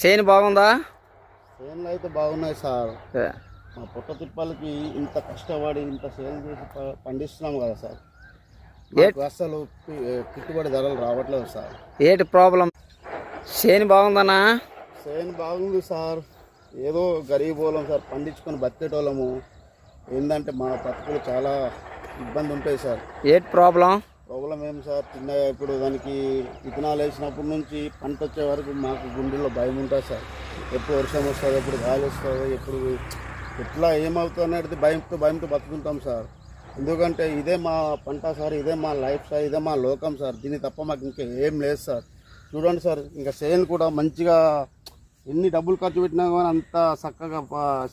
చేను బాగుందా? చేనులు అయితే బాగున్నాయి సార్. మా పుట్ట తిప్పలకి ఇంత కష్టపడి ఇంత సేల్ చేసి పండిస్తున్నాం కదా సార్. అసలు గిట్టుబడి ధరలు రావట్లేదు సార్. ఏంటి ప్రాబ్లం? చేను బాగుందనా? చేను బాగుంది సార్. ఏదో గరీబోళం సార్, పండించుకొని బతికేటోళ్ళము. ఏంటంటే మా బతుకులు చాలా ఇబ్బంది ఉంటాయి సార్. ఏంటి ప్రాబ్లం? ప్రాబ్లం ఏం సార్, చిన్నగా ఇప్పుడు దానికి విత్తనాలు వేసినప్పటి నుంచి పంట వచ్చే వరకు మాకు గుండెల్లో భయం ఉంటుంది సార్. ఎప్పుడు వర్షం వస్తుంది, ఎప్పుడు గాలి వస్తుంది, ఎప్పుడు ఎట్లా ఏమవుతుంది అనేది భయంతో బతుకుంటాం సార్. ఎందుకంటే ఇదే మా పంట సార్, ఇదే మా లైఫ్ సార్, ఇదే మా లోకం సార్. దీన్ని తప్ప మాకు ఇంకా ఏం లేదు సార్. చూడండి సార్, ఇంకా సేల్ కూడా మంచిగా ఎన్ని డబ్బులు ఖర్చు పెట్టినా కానీ అంత చక్కగా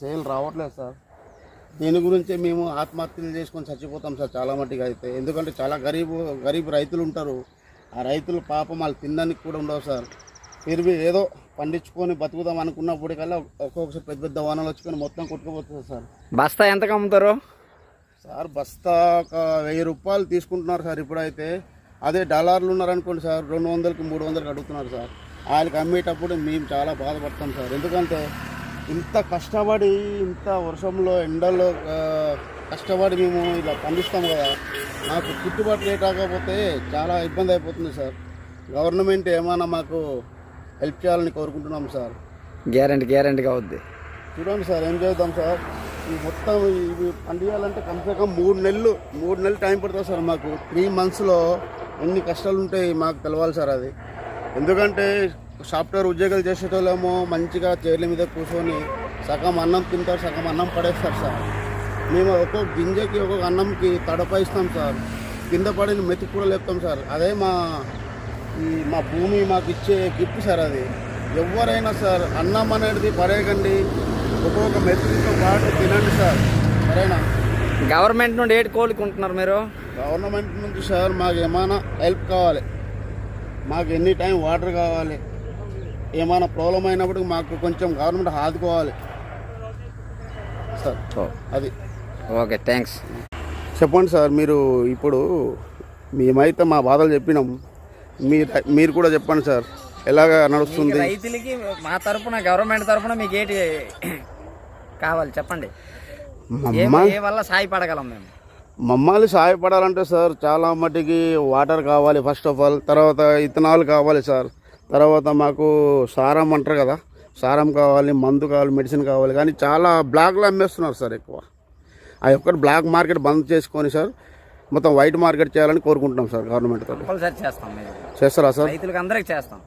సేల్ రావట్లేదు సార్. దీని గురించి మేము ఆత్మహత్యలు చేసుకొని చచ్చిపోతాం సార్ చాలా మట్టిగా అయితే. ఎందుకంటే చాలా గరీబ్ రైతులు ఉంటారు. ఆ రైతులు పాపం వాళ్ళు తినడానికి కూడా ఉండవు సార్. తిరిగి ఏదో పండించుకొని బతుకుదాం అనుకున్నప్పటికల్లా ఒక్కొక్కసారి పెద్ద పెద్ద వానలు వచ్చుకొని మొత్తం కొట్టుకుపోతుంది సార్. బస్తా ఎంతకు అమ్ముతారు సార్? బస్తా ఒక 1000 రూపాయలు తీసుకుంటున్నారు సార్ ఇప్పుడైతే. అదే డాలర్లు ఉన్నారనుకోండి సార్, 200కి 300కి అడుగుతున్నారు సార్. వాళ్ళకి అమ్మేటప్పుడు మేము చాలా బాధపడతాం సార్. ఎందుకంటే ఇంత కష్టపడి ఇంత వర్షంలో ఎండల్లో కష్టపడి మేము ఇలా పండిస్తాం కదా, మాకు గిట్టుబాటు రేట్ రాకపోతే చాలా ఇబ్బంది అయిపోతుంది సార్. గవర్నమెంట్ ఏమైనా మాకు హెల్ప్ చేయాలని కోరుకుంటున్నాం సార్. గ్యారంటీగా అవుద్ది. చూడండి సార్, ఏం చేద్దాం సార్. ఈ మొత్తం ఇవి పండియాలంటే కమ్సే కమ్ 3 నెలలు టైం పడుతుంది సార్. మాకు 3 మంత్స్లో ఎన్ని కష్టాలు ఉంటాయి మాకు తెలవాలి సార్ అది. ఎందుకంటే సాఫ్ట్వేర్ ఉద్యోగాలు చేసేటోళ్ళేమో మంచిగా చైర్ల మీద కూర్చొని సగం అన్నం తింటారు, సగం అన్నం పడేస్తారు సార్. మేము ఒక్కొక్క గింజకి ఒక్కొక్క అన్నంకి తడపైస్తాం సార్. కింద పడిన మెతుకు కూడా లేపుతాం సార్. అదే మా భూమి మాకు ఇచ్చే గిఫ్ట్ సార్ అది. ఎవరైనా సార్ అన్నం అనేది పడేయకండి, ఒక్కొక్క మెతుకుతో పాటు తినండి సార్, సరేనా? గవర్నమెంట్ నుండి ఏటి కోలుకుంటున్నారు మీరు? గవర్నమెంట్ నుంచి సార్ మాకు ఏమైనా హెల్ప్ కావాలి, మాకు ఎనీ టైం వాటర్ కావాలి, ఏమైనా ప్రాబ్లం అయినప్పుడు మాకు కొంచెం గవర్నమెంట్ ఆదుకోవాలి సార్. అది ఓకే, థ్యాంక్స్. చెప్పండి సార్. మీరు ఇప్పుడు మేమైతే మా బాధలు చెప్పినాం, మీరు కూడా చెప్పండి సార్, ఎలాగ నడుస్తుంది? రైతులకి మా తరపున, గవర్నమెంట్ తరపున మీకు ఏంటి కావాలి చెప్పండి. ఏ వల్ల సాయపడగలం మేము? మమ్మల్ని సహాయపడాలంటే సార్ చాలా మట్టికి వాటర్ కావాలి ఫస్ట్ ఆఫ్ ఆల్. తర్వాత ఇథనాల్ కావాలి సార్. తర్వాత మాకు సారం అంటారు కదా, సారం కావాలి, మందు కావాలి, మెడిసిన్ కావాలి. కానీ చాలా బ్లాక్లో అమ్మేస్తున్నారు సార్ ఎక్కువ. ఆ యొక్క బ్లాక్ మార్కెట్ బంద్ చేసుకొని సార్ మొత్తం వైట్ మార్కెట్ చేయాలని కోరుకుంటున్నాం సార్. గవర్నమెంట్ తోటి చేస్తాం. చేస్తారా సార్? రైతులకు అందరికి చేస్తాం.